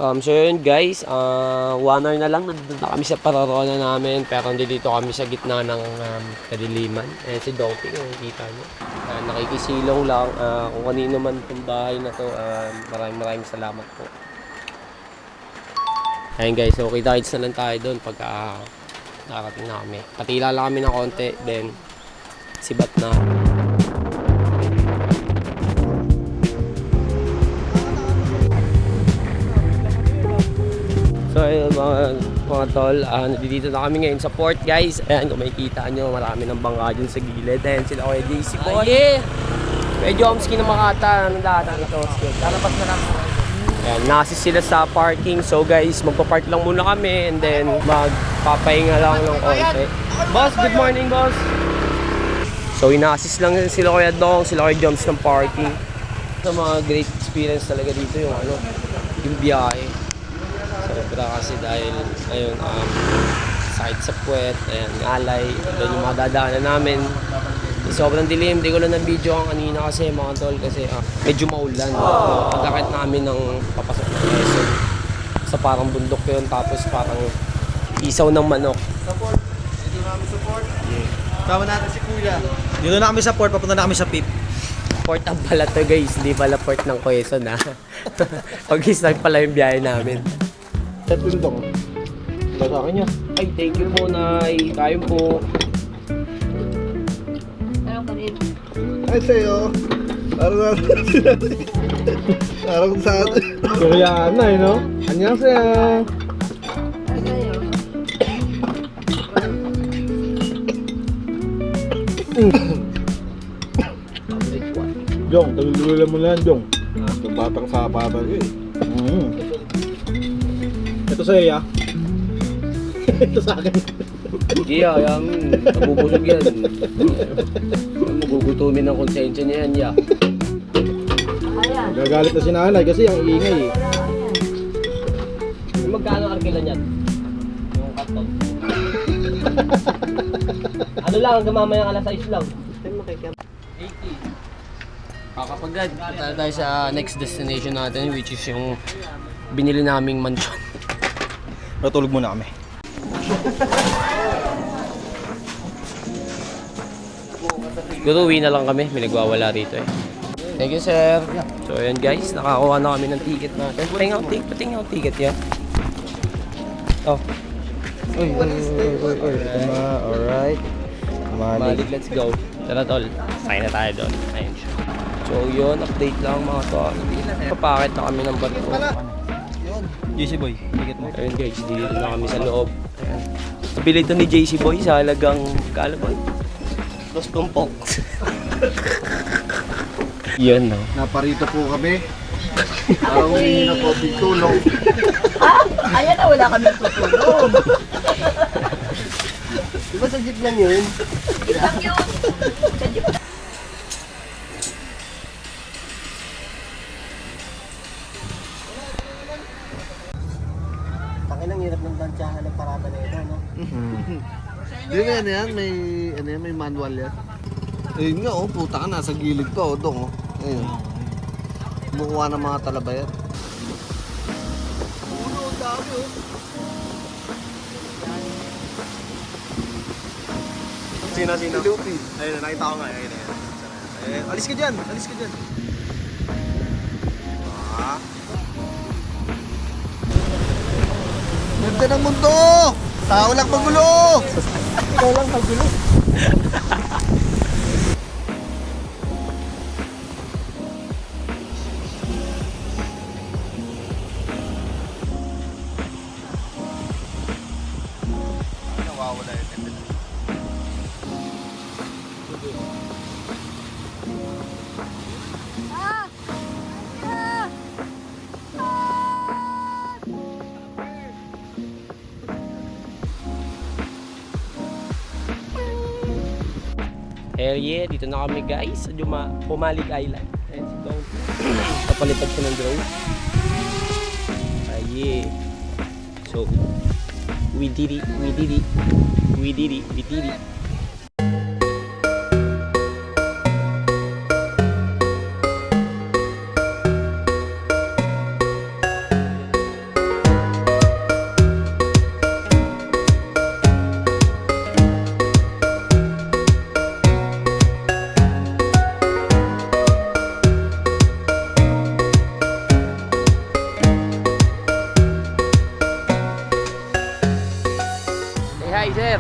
So yun guys, 1 hour na lang nandun na kami sa pararona namin, pero dito kami sa gitna ng kadiliman. Ayan si Donkey, nakikita nyo. Nakikisilong lang, kung kanino man itong bahay na to, maraming salamat po. Ayan guys, so kita-kits na lang tayo doon pagka nakarating na kami. Patila lang kami ng konti, then sibat na. So ayun mga tol, nandito na kami ngayon sa port guys. Ayan kung makikita nyo, marami ng bangka dyan sa gilid. Ayan sila Kuya JC Boy. Medyo Omski na Makata, anong data ito? Lalapas na lang. Ayan, nasa sila sa parking. So guys, magpa-park lang muna kami and then magpapahinga lang ng konti. Boss, good morning boss! So ina-assist lang sila Kuya Dong, sila Kuya Joms ng parking. So mga great experience talaga dito yung biyahe. Sobra kasi dahil ayun, side sa puwet, ayan, alay, doon yung mga dadaanan namin. Sobrang dilim, hindi ko lang na-video ang kanina kasi mga tol kasi medyo maulan. Pagkakit namin ng papasok na Quezon. Sa parang bundok yun, tapos parang isaw ng manok. Support, dito na kami support. Tama natin si Kuya. Dito na kami sa port, papunta na kami sa PIP. Port ang pala to guys, hindi pala port ng Quezon ha. Pag-isag pala yung biyahe namin. Tatlo dong. Ito sa akin yan. Ay, thank you po, Nay. Kayo po. Ano ka rin? Ay sa'yo. Parang sa atin. Koreana eh, no? Annyeonghaseyo. Ano sa'yo? Jong, taluloy mo na yan, Jong. Batang sapatan eh. Ito sa'yo, ya. Ito sa akin. Hindi yan. Nabubulog yan. Magugutumin ng konsensya niya yan, ya. Ayan. Gagalit na si nanay kasi ang ingay eh. Magkano arkilan yan? Yung karton. Ano lang, hanggang mamayang alas 6 lang. 80. Kakapagad, punta tayo sa next destination natin, which is yung binili naming mansion. Natulog muna kami. Siguro uwi na lang kami, may nagwawala rito eh. Thank you sir. So ayan guys, nakakuha na kami ng ticket natin. Pating ang ticket yan. Oh. Uy. Alright. Malig, let's go. Tara tol, sign na tayo doon. Ayun siya. So yun, update lang mga tol. Papakit na kami ng barko. JC Boy, ticket mo. Ayun guys, dito na kami sa loob. Ayan. Nabili ito ni JC Boy sa halagang, kala boy? Los Pompok. Yun no. Naparito po kami. Parang humingi na po tulong. Ayan na, wala kami tutulog. Diba sa jeep lang yun? Isang yun. Tangin ang hirap ng tansyahan ng parada na ito, no? Di ba yan? May manual yan. Ayun nga, oh, puta ka, nasa gilid pa, oh, dong, oh. Ayun. Kumukuha ng mga talabayan. Uno, ang dami, oh. Sino? Si Lupi. Ayun, nakita ko nga. Ayun. Alis ka dyan. Ganda ng mundo! Tao lang magulo! Ikaw lang magulo. Nawawala yun. Hell yeah, dito na kami guys sa Pumalig Island. Ayan si Dong. Kapalipad siya ng drone. Yeah. So, we did it. Hi, sir.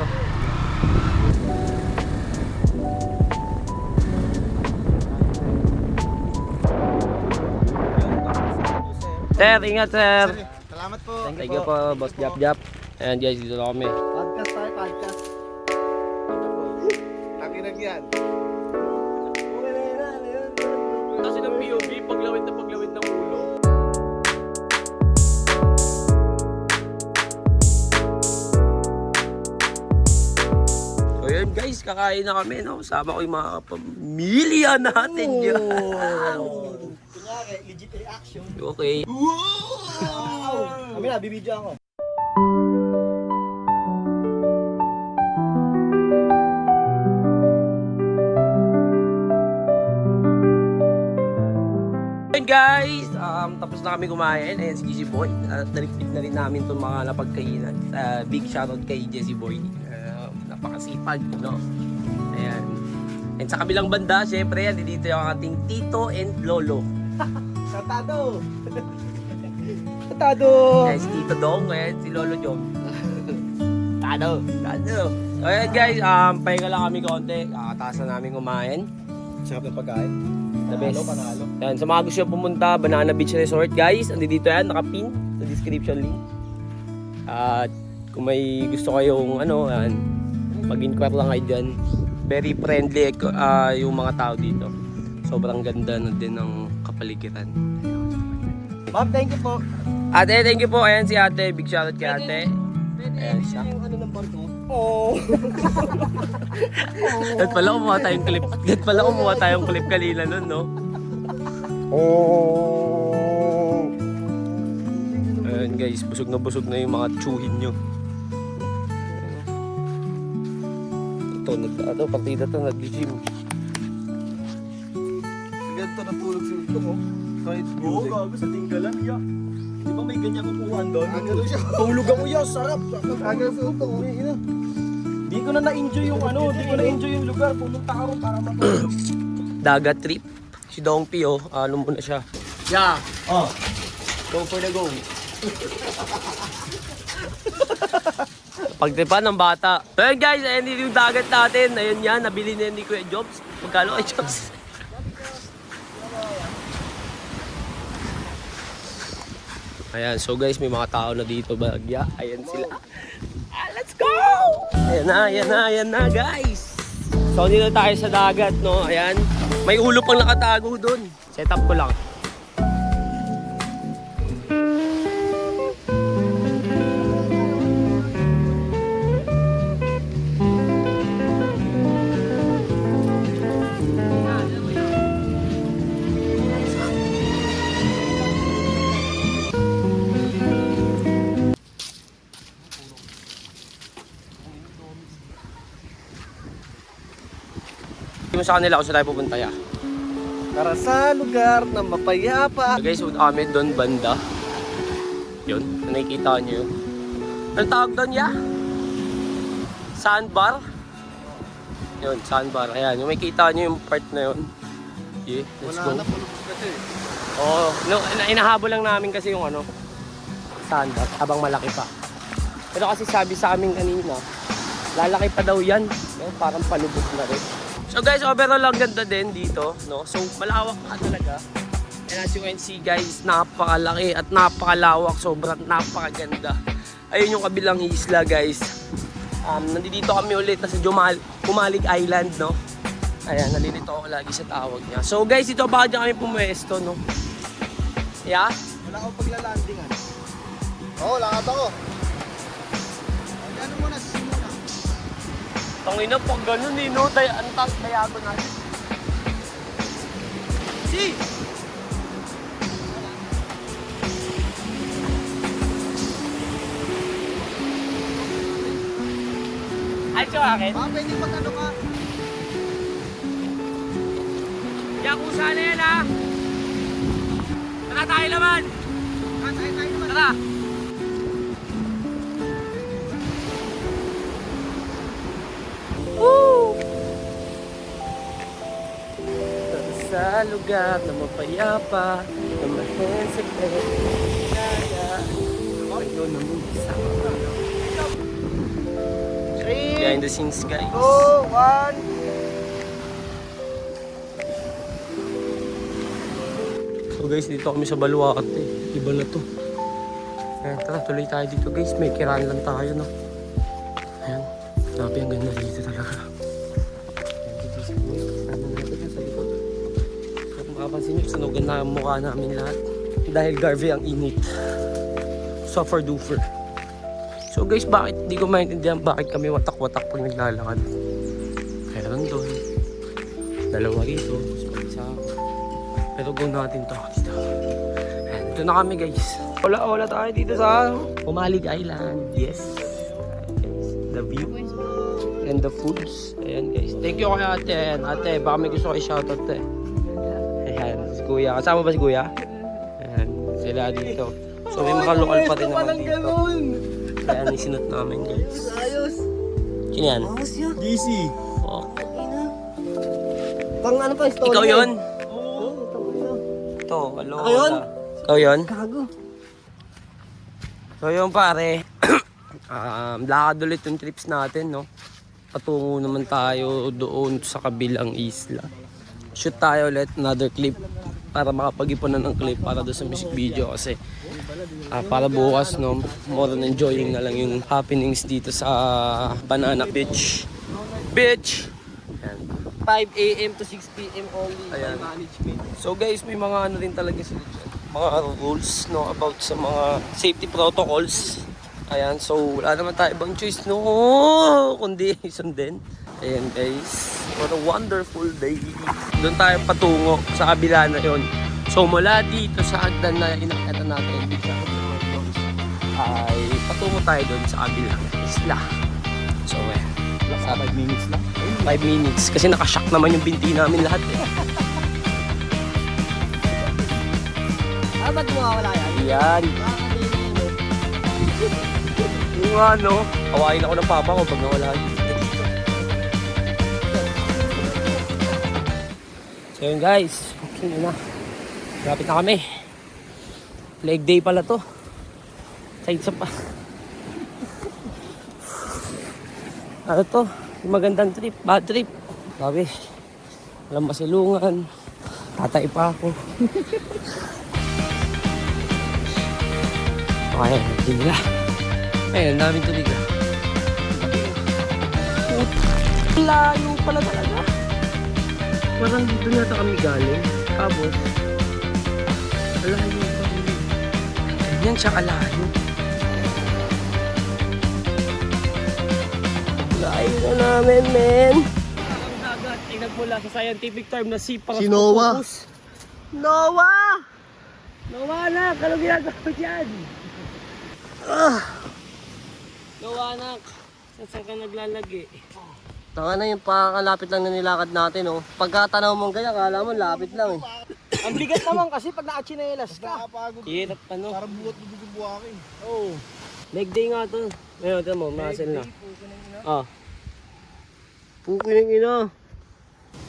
Sir, ingat, sir. Salamat po. Thank you po, Boss Jap. Ayan guys, dito na kami. Podcast tayo, podcast. Takinag yan. Kasi ng POV, paglawid ng ulo. So yun guys, kakain na kami, no? Sama ko yung mga kapamilya natin dyan. Kunyari, legit reaction. Okay. Kami na, bibidyo ako. Hey guys, tapos na kami kumain. Ayan si Jesse Boy. Na-repeat na rin namin itong mga napagkainan. Big shoutout kay Jesse Boy. Napakasipag, no? Ayan. And sa kabilang banda, syempre, dito yung ating tito and lolo. Katado! Katado! Guys, tito Dong, ayan, si lolo Jom. Tado. So ayan guys, pahinga lang kami konti. Kakataas na namin kumain. Sarap ng pagkain. The best. Panalo. Yan, sa mga gusto nyo pumunta, Banana Beach Resort guys, andito yan, nakapin sa description link. At kung may gusto kayong yan, mag-inquire lang kayo dyan. Very friendly yung mga tao dito. Sobrang ganda na din ng kapaligiran. Ma'am, thank you po. Ate, thank you po. Ayan si ate, big shoutout kay ate. Ayan siya. Yung ano ng barko? Oh! At pala kumuha tayong clip. At pala kumuha tayong clip kanina nun, no? Oh! Ayan guys, busog na yung mga tsuhin nyo. Ito, partida to, nag-gym. Ganito natulog si Ulto ko. Kahit Oo, music. gago sa tinggalan, iya. Di ba may ganyan kukuhan doon? Agad siya. Tulog ako, iya, sarap. Agad si Ulto ko. Ina. Di ko na na-enjoy yung di ko na-enjoy yung lugar. Pumunta ako para matulog. Dagat trip. Si Dong P, ano muna siya. Yeah, Oh. go for the go. Pagtripan ng bata. Ayun guys, ayan yung dagat natin. Ayun yan, nabili na yan ni Kuya Jobs. Magkano kay Jobs? Ayan, so guys, may mga tao na dito bagya. Ayan sila. Let's go! Ayan na guys. So, dito tayo sa dagat, no? Ayan. May ulo pang nakatago dun. Set up ko lang. Hindi mo sa kanila kung saan tayo pupunta ya. Para sa lugar na mapayapa. So guys, punta kami doon banda. Yun, nakikita nyo yun. Anong tawag doon ya? Sandbar? Yun, sandbar. Ayan, yung makikita nyo yung part na yun. Yeah, let's go. Wala na pulubog kasi. Oo, no, inahabol lang namin kasi yung sandbar, habang malaki pa. Pero kasi sabi sa amin kanina, lalaki pa daw yan. No? Parang palubog na rin. So guys, overall ang ganda din dito, no? So malawak ka talaga. And as you can see guys, napakalaki at napakalawak, sobrang napakaganda. Ayun yung kabilang isla guys. Nandito kami ulit sa Jumalig Island, no? Ayan, nalilito ako lagi sa tawag niya. So guys, ito baka dyan kami pumuesto, no? Yeah? Wala akong paglalandingan. Oo, lakad ako. Ano muna, sisimula. Tangina, pag ganun eh, no? Ang taas dayago natin. Si! Ay, siya akin? Baka pwede mag-ano ka. Yakuza na yan, ha? Tara tayo naman! Tayo naman. Tara! Woo! Sa lugar na mapayapa, na mahin sa kaya, ayun ang isa. So behind the scenes guys. Go, 1. So guys, dito kami sa Baluarte. Iba na to. Ayan, tara, tuloy tayo dito guys. May kiraan lang tayo, no? Ayan, grabe ang ganda dito talaga. Ayan, dito sa buhay. Ano natin yan sa likod. So kung makapansin nyo, sunugan na ang mukha namin lahat. Dahil Garvey ang init. Suffer doofer. So guys, bakit di ko maintindihan bakit kami watak-watak pag naglalakad? Meron doon. Dalawa rito. Isa ako. Pero go natin to. Dito. Ayan, ito na kami guys. Wala tayo dito sa Pumalig Island. Yes. Ayan, guys. The view. And the foods. Ayan guys. Thank you kay ate. Ayan, ate, baka may gusto kayo shoutout eh. Ayan, si kuya. Kasama ba si kuya? Ayan, sila dito. So may mga lokal pa rin naman dito. Ayan, isinot namin guys. Ayos. Sino yan? Ayos yan. DC. Oh. Pang ano pa, story. Ikaw yun? Oo, yun. Ito, alo. Ako yun? Ikaw yun? Gago. So yun pare, lakad ulit yung trips natin, no? Patungo naman tayo doon sa kabilang isla. Shoot tayo ulit another clip para makapag-ipunan ng clip para doon sa music video kasi para bukas, no, more than enjoying na lang yung happenings dito sa Banana Beach. Ayan. 5 a.m. to 6 p.m. only. Ayan. By management. So guys, may mga ano rin talaga sila dyan. Mga rules, no, about sa mga safety protocols. Ayan, so wala naman tayo ibang choice, no, kundi sundin. Ayan guys, what a wonderful day. Doon tayo patungo sa kabila na yun. So mula dito sa hagdan na inakita natin, ay patungo tayo doon sa kabilang isla. So Sa 5 minutes lang. 5 minutes, kasi nakashock naman yung binti namin lahat eh. Ah, ba't mawawala yan? Yan. Yung ano, kawain ako ng papa ko pag nawala dito. So yun guys, okay na. Lapit na kami. Leg day pala to. Side sa pa. Ano to? Yung magandang trip, bad trip. Sabi, walang masilungan. Tatay pa ako. Okay, hindi nila. Ayun, ang daming tulig ah. Layo pala talaga. Parang dito na kami galing. Tapos, alayo pa rin. Ganyan siya kalayo. Layo na namin, men. Ang dagat ay nagmula sa scientific term na si Si Noah. Noah! Noah anak, anong ginagawa mo dyan? Noah anak, saan ka naglalagi? Tanga na yung pakakalapit lang na nilakad natin, oh. Pagkatanaw mong ganyan, kala mo lapit lang, eh. Ang bigat naman kasi pag nakachinelas ka. Hirap ano? Parang buhat na bubuhakin. Oo. Leg day nga to. Ngayon, ito mo, muscle na. Ah. Puki ng ina.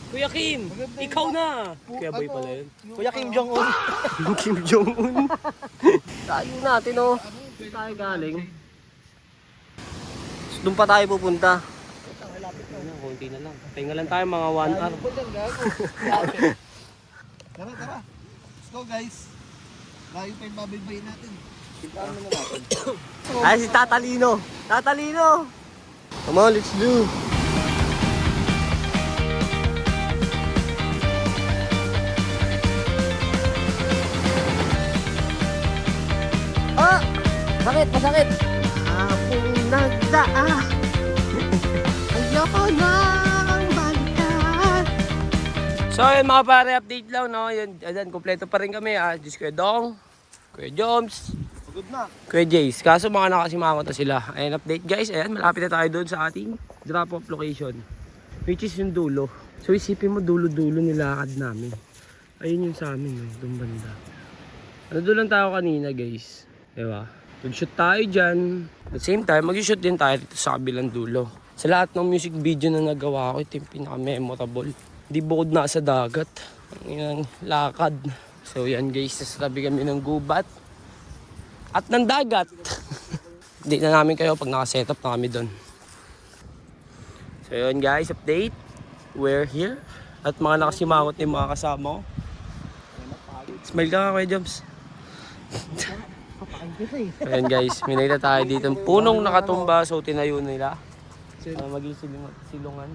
Kuya Kim, ikaw na! Kuya Boy pala yun. Kuya Kim Jong-un. Kim Jong-un. Tayo natin, oh. Saan tayo galing? Doon pa tayo pupunta. Ano, konti na lang. Pahinga lang tayo mga 1 hour. Tara, tara. Let's go guys. Layo pa yung babaybayin natin. Ay, si Tatalino. Tatalino! Come on, let's do. Ah! Sakit, masakit. Hapong nagdaa. Ayoko nang balikan. So yun mga pare, update lang no. Yun, ayan, kompleto pa rin kami. Diyos Kuya Dong, Kuya Joms, Good na. Kuya Jace. Kaso mga nakasimangot na sila. Ayan, update guys. Ayan, malapit na tayo doon sa ating drop off location. Which is yung dulo. So isipin mo, dulo-dulo nilakad namin. Ayun yung sa amin, doon banda. Ano doon lang tayo kanina guys. Diba? Mag-shoot tayo dyan. At the same time, mag-shoot din tayo dito sa kabilang dulo. Sa lahat ng music video na nagawa ko, ito yung pinaka-memorable. Di bukod na sa dagat. Ang lakad. So yan guys, nasabi kami ng gubat. At ng dagat. Hindi na namin kayo pag nakasetup na kami doon. So yun guys, update. We're here. At mga nakasimangot na yung mga kasama ko. Smile ka nga Kuya Jobs. Ayan guys, may nakita tayo dito. Punong nakatumba, so tinayo nila. Maging silungan.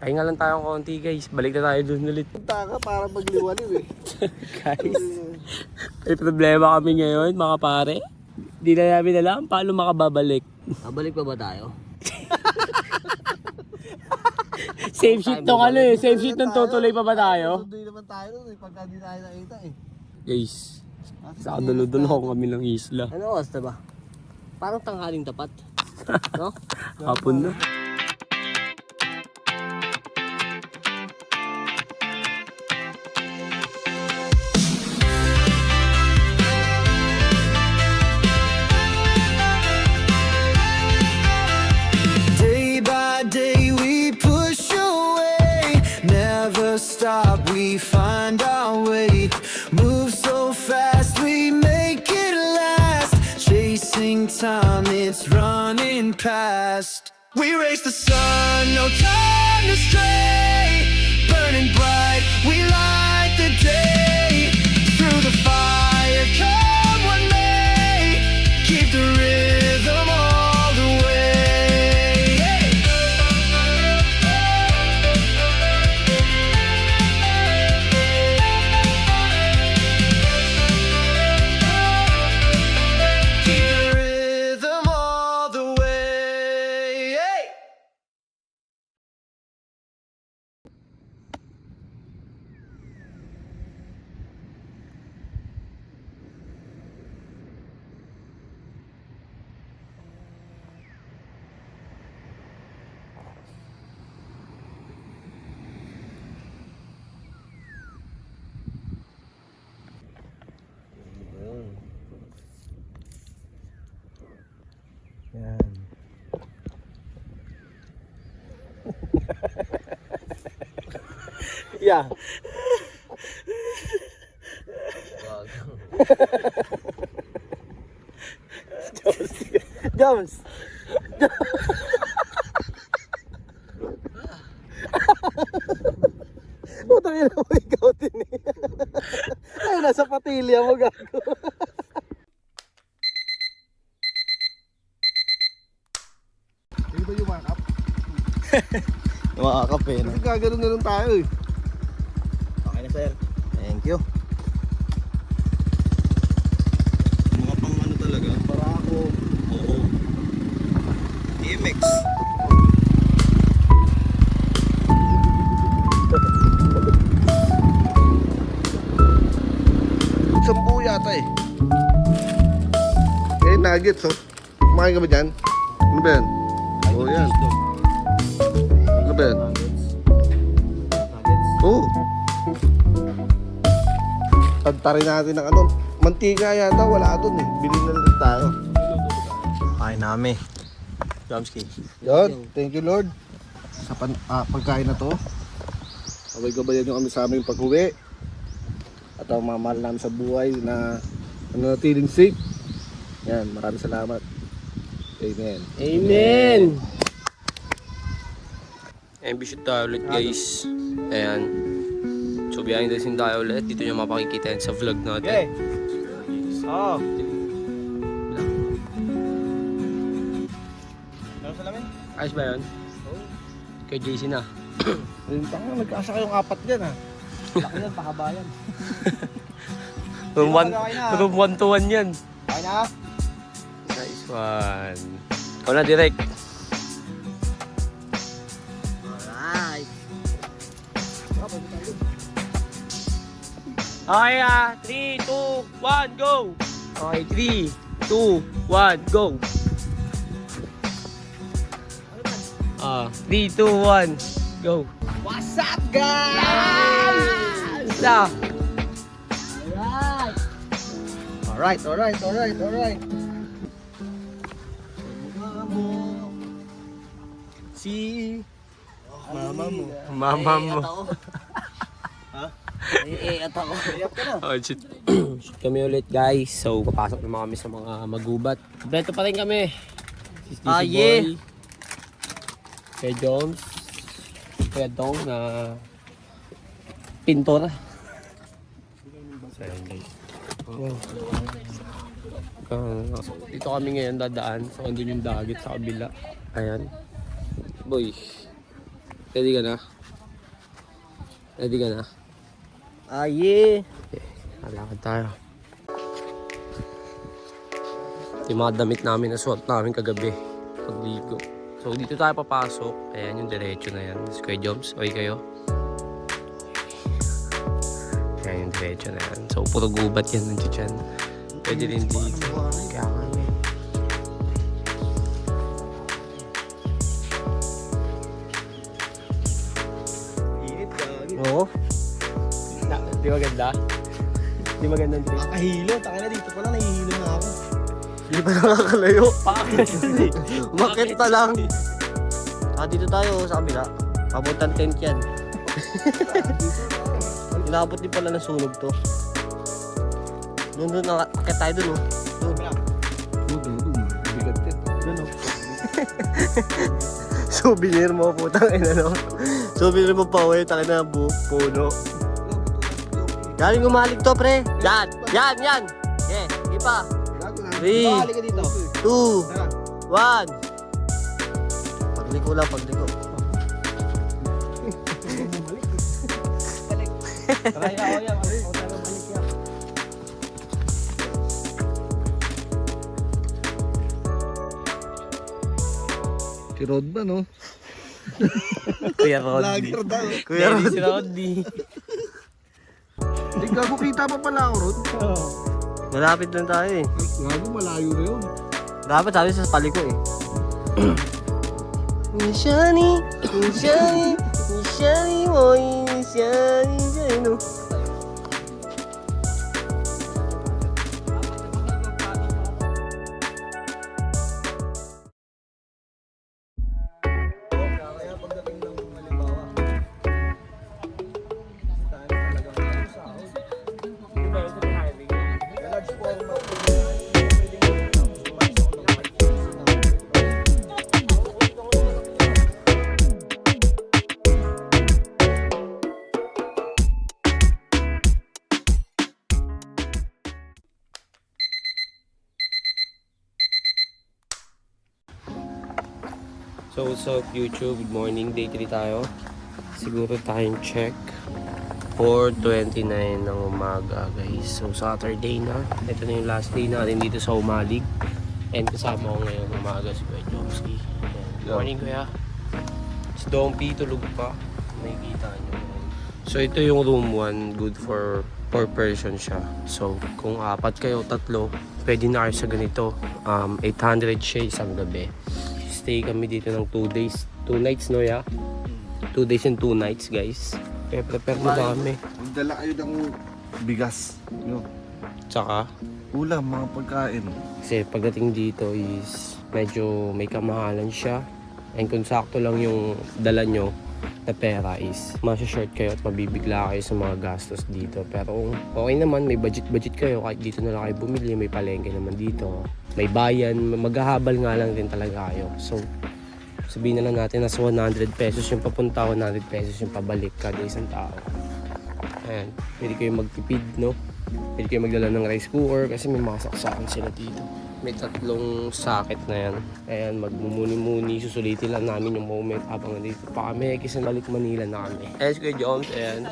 Pahinga lang tayo konti guys. Balik na tayo doon ulit. Punta ka para magliwaliw eh. Guys, may problema kami ngayon mga pare. Di na namin alam paano makababalik. Babalik pa ba tayo? Same sheet to ano eh. Same sheet ng tutuloy pa ba tayo? Hindi naman tayo nun eh, pagka di tayo nakita eh. Guys, sa dulo-dulo kami ng isla. Ano oras na ba? Parang tanghaling tapat. No? Hapon na. Day by day we push away, never stop, we find our way. Move so fast, we make it last. Chasing time, it's running past. We race the sun, no time to stray. Burning bright, we light the day. Through the fire, come what may. Keep the rhythm all the way. Keep the rhythm all the way. Yeah. Jones! Putang ina mo, ikaw din eh. Ay, nasa patilya mo, gago. Hindi ba yung makap? Makakap eh. No? Gagano'n na lang tayo eh. Okay na sir. Thank you. Mga pang ano talaga? Para ako. Oo. TMX. Sampu yata eh. Eh, nuggets oh. Kumain ka ba dyan? Ano ba yan? Oh, yan. Ano ba yan? Oo. Tagtarin natin ng ano. Mantika yata, wala doon eh. Bilhin na lang tayo. Kain namin. Jamski. Yun, thank you Lord. Sa pagkain na to. Gabay-gabayan nyo kami sa aming pag-uwi. At ang mamahal namin sa buhay na nanatiling safe. Yan, maraming salamat. Amen. Amen! Ambitious tayo ulit guys. Ayan. So behind the scene tayo ulit. Dito nyo mapakikita yan sa vlog natin. Oh. Ayos ba yun? Kay JC na. Ayun, tanga, nagkasa kayong apat dyan ha. Laki yan, pahaba yan. Room 1 to 1 yan. Okay na? Nice one. Ikaw na direct. Alright. Okay 3, 2, 1, go! Okay, 3, 2, 1, go! 3, 2, 1, go! What's up, guys? Isa! Alright. Alright. Si Mama mo. mama mo. At ako. Oh, shoot. Shoot kami ulit guys. So papasok naman kami sa mga magubat. Kompleto pa rin kami. Si Stacey Yeah. Boy. Kay Jones. Kaya Dong na pintor. So, ayan guys. Wow. Dito kami ngayon dadaan. So, andun yung dagat sa kabila. Ayan. Boy. Ready ka na? Ready ka na? Aye. Okay. Lalakad tayo. Yung mga damit namin na suot namin kagabi. Pagligo. So, dito tayo papasok. Ayan yung diretso na yan. Square jobs. Okay kayo? Ayan yung diretso na yan. So, puro gubat yan nandiyo dyan. Pwede rin dito. Kaya nga yun. Oo. Di maganda? Di maganda ang trip. Nakahilo, taka na dito pala, nahihilo na ako. Hindi pa nakakalayo. Bakit? Makita lang. Dito tayo sa kabila. Pabutan tent yan. Inabot din pala ng sunog to. Doon akit tayo dun oh. Bigat yan. Doon oh. Souvenir mo putang ina no. Souvenir mo pa uwi, takin na puno. Galing umalig to pre. Yan. Okay, hindi pa. 3, 2, 1. Pagliko lang, pagliko. Try ako yan. Ako talaga balik yan. Si Rod ba, no? Kuya Rodney. Lager daw. Kuya Ready Rod. si Rodney. Hindi, gago, kita pa pala ako, Rod. Malapit lang tayo eh. Gago, malayo na yun. Dapat sabi sa paliko eh. Nishani, mo, nishani, no. So what's up YouTube? Good morning, day 3 tayo. Siguro tayong check 4:29 ng umaga guys. So Saturday na. Ito na yung last day natin dito sa Umalig. And kasama ko ngayon umaga si Kuya Jomski. Good morning Kuya. Si Dompi tulog pa. Nakikita nyo. So ito yung room 1. Good for 4 person siya. So kung 4 kayo, 3, pwede na kayo sa ganito. 800 siya isang gabi. Stay kami dito ng 2 days, 2 nights no ya? 2 days and 2 nights guys. Kaya prepare mo na kami. Magdala kayo ng bigas. No? Tsaka, Ulam, mga pagkain. kasi pagdating dito is medyo may kamahalan siya. And kung sakto lang yung dala nyo na pera is masya-short kayo at mabibigla kayo sa mga gastos dito. Pero kung okay naman, may budget kayo, kahit dito na lang kayo bumili, may palengke naman dito. May bayan, maghahabal nga lang din talaga kayo. So, sabihin na lang natin nasa 100 pesos yung papunta, 100 pesos yung pabalik kada isang tao. Ayan, pwede kayo magtipid, no? Pwede kayo magdala ng rice cooker kasi may mga saksakan sila dito. May 3 socket na yan. Ayan, magmumuni-muni, susulitin lang namin yung moment habang nandito pa kami kasi balik Manila na kami. Ayan, Kuya Joms, ayan.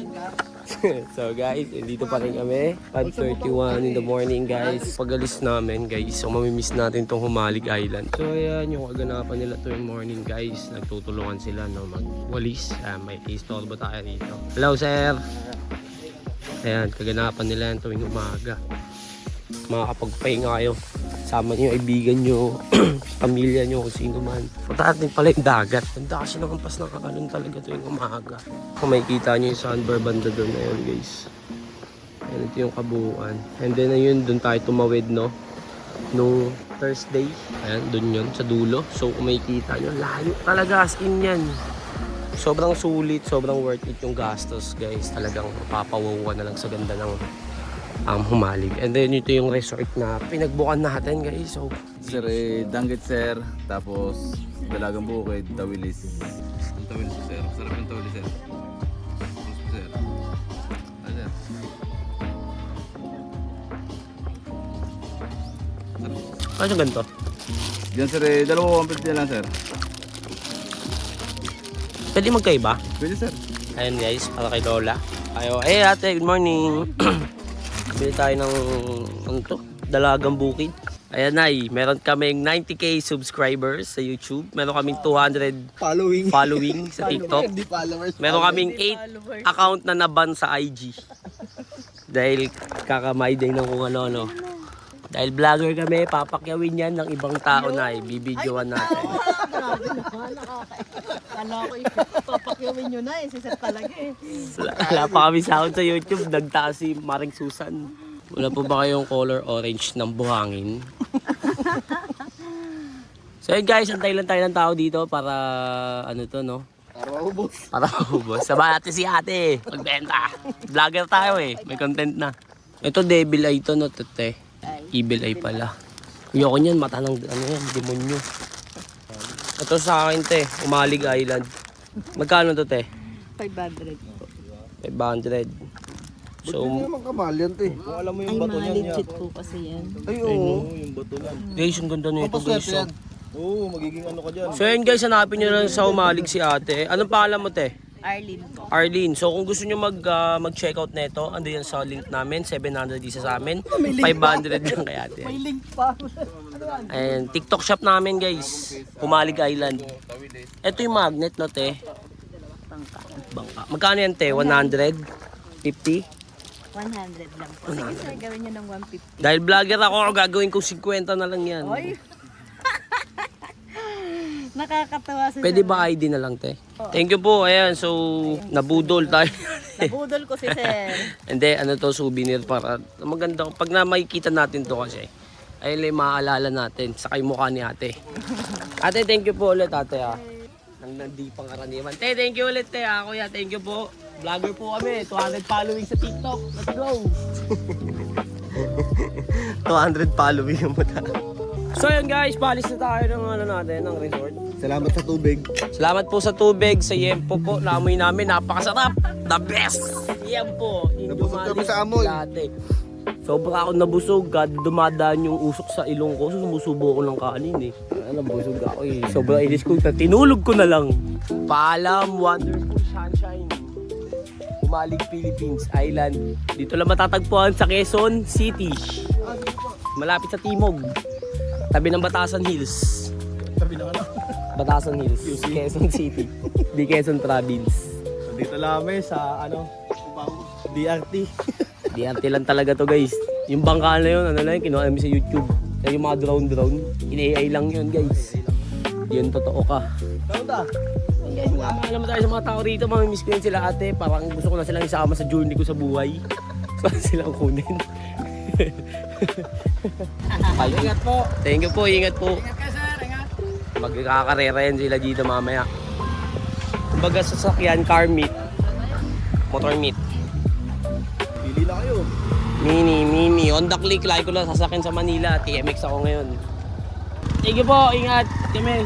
So guys, dito pa rin kami. 5:31 in the morning guys. Pag-alis namin guys, so mamimiss natin tong Humalig Island. So ayan, yung kaganapan nila tuwing morning guys. Nagtutulungan sila no, magwalis. May istorbo tayo dito. Hello sir! Ayan, kaganapan nila yan tuwing umaga. Makakapagpahinga kayo. Sama niyo yung kaibigan nyo, pamilya nyo, kung sino man. Punta natin pala yung dagat. Ganda kasi nakampas ng kakalon talaga tuwing umaga. Kung makikita nyo yung sandbar banda doon na yun guys. Ayan, ito yung kabuuan. And then ayun, doon tayo tumawid no. Nung Thursday. Ayan, doon yun, sa dulo. So kung makikita nyo, layo talaga as in yan. Sobrang sulit, sobrang worth it yung gastos guys. Talagang mapapawaw ka na lang sa ganda ng humalig. And then ito yung resort na pinagbukan natin guys. So, Sir, Danggit sir, tapos Dalagang Bukid, Tawilis. Ang Tawilis sir, sarap yung Tawilis sir. Gusto sir. Ano sir? ano yung ganito? Diyan sir, 250 na lang sir. Pwede magkaiba? Pwede sir. Ayan guys, para kay Lola. Ate, good morning. Bili tayo ng ano to? Dalagang Bukid. Ayan Nay, meron kaming 90k subscribers sa YouTube. Meron kaming 200 following sa TikTok. Hindi followers. Meron kaming 8 account na naban sa IG. Dahil kakamay din ng kung ano-ano. Dahil vlogger kami, papakyawin yan ng ibang tao na bibidyoan natin. Kala ko papakyawin nyo na si Sir talaga Wala pa kami sound sa YouTube, nagtaas si Maring Susan. Wala po ba kayong color orange ng buhangin? So yun guys, antay lang tayo ng tao dito para ano to no? Para maubos. Sabay natin si ate, magbenta. Vlogger tayo may content na. Ito devil eye to no, tete. Evil eye pala. Ayoko niyan, mata ng ano yan, demonyo. Ito sa akin te, Umalig Island. Magkano to te? 500 po. 500. So, Hindi naman kamahal yan, te. Kung alam mo Ay, yung bato mga niyan, legit po kasi yan. Ay, oo. yung bato niyan. guys, ang ganda nito guys. Papaswerte yan. Oo, magiging ano ka dyan. So yun guys, hanapin nyo lang sa Umalig si ate. Anong pangalan mo te? Arlene po. Arlene. So kung gusto nyo mag-check out nito, ando yan sa link namin. 700 isa sa amin. 500 lang kay ate. May link pa. And TikTok shop namin guys. Umalig Island. Ito yung magnet no te. Bangka. Magkano yan te? 100? 50? 100 lang po. Sige sir, gawin nyo ng 150. Dahil vlogger ako, gagawin ko 50 na lang yan. Oy! Nakakatawa si Pwede Sir. ba ID na lang te? Thank you po. Ayan, so nabudol tayo. Nabudol ko si Sir. Hindi, ano to, souvenir para maganda. Pag na makikita natin to kasi, ay lang maaalala natin sa kay mukha ni ate. Ate, thank you po ulit ate Nandi pang karaniwan. Te, thank you ulit te kuya, thank you po. Vlogger po kami, 200 following sa TikTok. Let's go! 200 following yung mata. So yun guys, paalis na tayo ng ano natin, ng resort. Salamat sa tubig. Salamat po sa tubig, sa Yempo po. Naamoy namin, napakasarap. The best! Yempo. Nabusog kami sa amoy. Latte. Sobra ako nabusog. Kada dumadaan yung usok sa ilong ko, sumusubo ako ng kanin Nabusog ako Sobrang inis ko. Tinulog ko na lang. Paalam, wonderful sunshine. Umalig Philippines Island. Dito lang matatagpuan sa Quezon City. Malapit sa Timog. Tabi ng Batasan Hills. Sabi na ano. Batasan Hills, Quezon City. Di Quezon Province. Dito lang sa ano, DRT. DRT lang talaga to guys. Yung bangka na yun, ano na yun, kinuha namin sa YouTube. Yung mga drone. In-AI lang yun guys. Yun totoo ka. Kaunta. Guys, maalam mo tayo sa mga tao rito. Mamimiss ko yun sila ate. Parang gusto ko na silang isama sa journey ko sa buhay. So silang kunin. Ingat po. Thank you po, ingat po. Ingat ka sir, ingat. Magkakarera yan sila dito mamaya. Kumbaga sasakyan, car meet. Motor meet. Pili na kayo. Mini. On the click, like ko lang sasakyan sa Manila. TMX ako ngayon. Thank you po, ingat. Kami.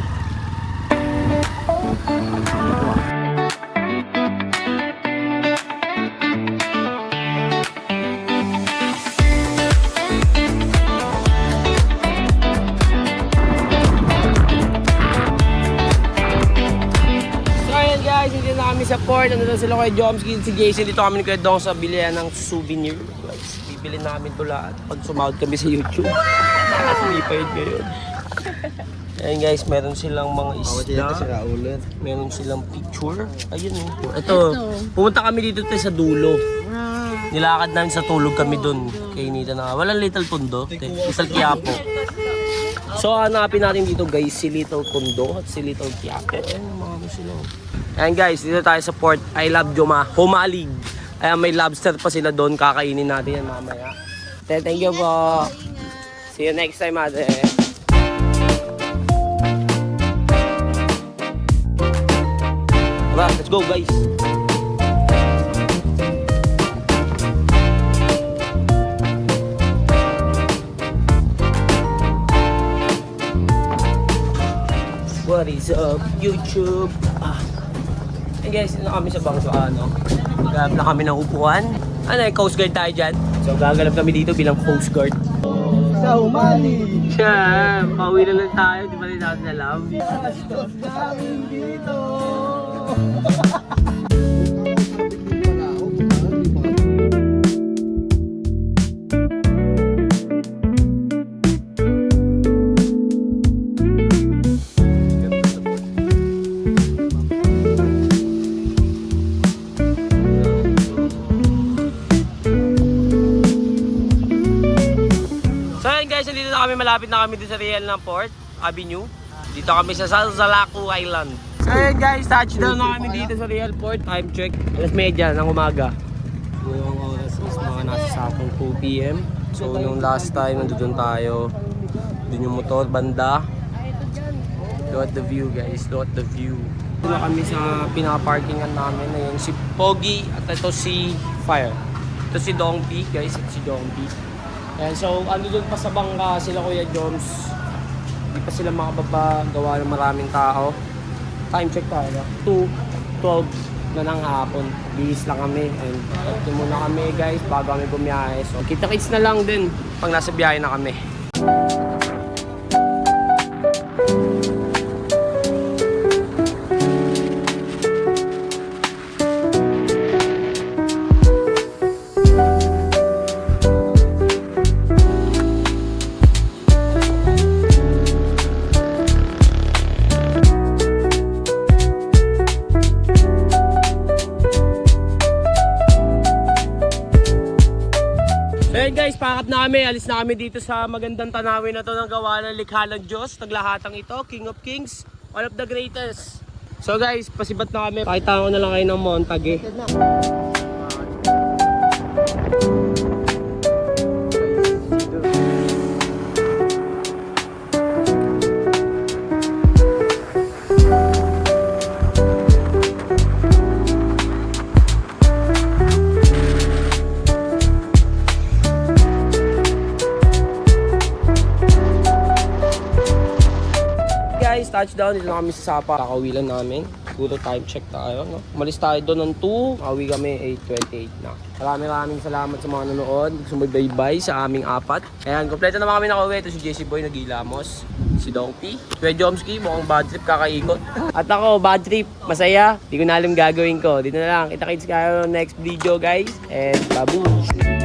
Sa port, ano lang sila kay Jomski, si Jason, dito kami ni Kuya Dong sa bilihan ng souvenir. Guys, bibili namin ito lahat pag sumahod kami sa YouTube. Nakaslipaid ngayon. Ayan guys, meron silang mga isda. Meron silang picture. Ayun Ito, pumunta kami dito sa dulo. Nilakad namin sa tulog kami dun. Kay Nita na, walang Little Pundo. Little Quiapo. So hanapin natin dito guys, si Little Pundo at si Little Quiapo. Ayan, mga ano sila. Ayan guys, dito tayo sa port. I love Joma. Humalig. Ayan, may lobster pa sila doon. Kakainin natin yan mamaya. Thank you po. See you next time, ate. Tara, let's go guys. What is up, YouTube? Hey guys, na kami sa bangso, Maghanap na kami ng upuan. Coast Guard tayo dyan. So gagalap kami dito bilang Coast Guard. Sa Humali! Siya, pauwi na lang tayo, di ba rin natin alam? Dito! So yun guys, dito na kami, malapit na kami dito sa Real ng Port Avenue. Dito kami sa Salzalacu Island. So yun guys, touchdown na kami dito sa Real Port. Time check, 8:30 ng umaga. Yung oras is mga nasa sakong 2 PM. So nung last time, nandun tayo. Dun yung motor, banda. Look at the view guys, look at the view. Dito na kami sa pinaparkingan namin. Ayun, si Pogi at ito si Fire. Ito si Donkey guys, ito si Donkey. And so, doon pa sa bangka sila Kuya Joms. Hindi pa sila makababa, gawa ng maraming tao. Time check tayo. 2:12 na ng hapon. Bihis lang kami. And ito muna kami guys, bago kami bumiyahe. So, kita-kits na lang din pag nasa biyahe na kami. Ayun guys, pakap na kami. Alis na kami dito sa magandang tanawin na to ng gawa ng likha ng Diyos. Naglahatang ito, King of Kings, one of the greatest. So guys, pasibat na kami. Pakita ko na lang kayo ng montage. Guys, touchdown. Dito na kami sa Sapa. Kakawilan namin. Siguro time check tayo. No? Umalis tayo doon ng 2. Kawi kami 8:28 na. Maraming salamat sa mga nanood. Sumubaybay sa aming apat. Ayan, kompleto naman kami nakauwi. Ito si JC Boy Nagilamos. Si Donkey. Kuya Jomski, mukhang bad trip kakaikot. At ako, bad trip. Masaya. Di ko na alam gagawin ko. Dito na lang. Kita-kits kayo next video guys. And babush!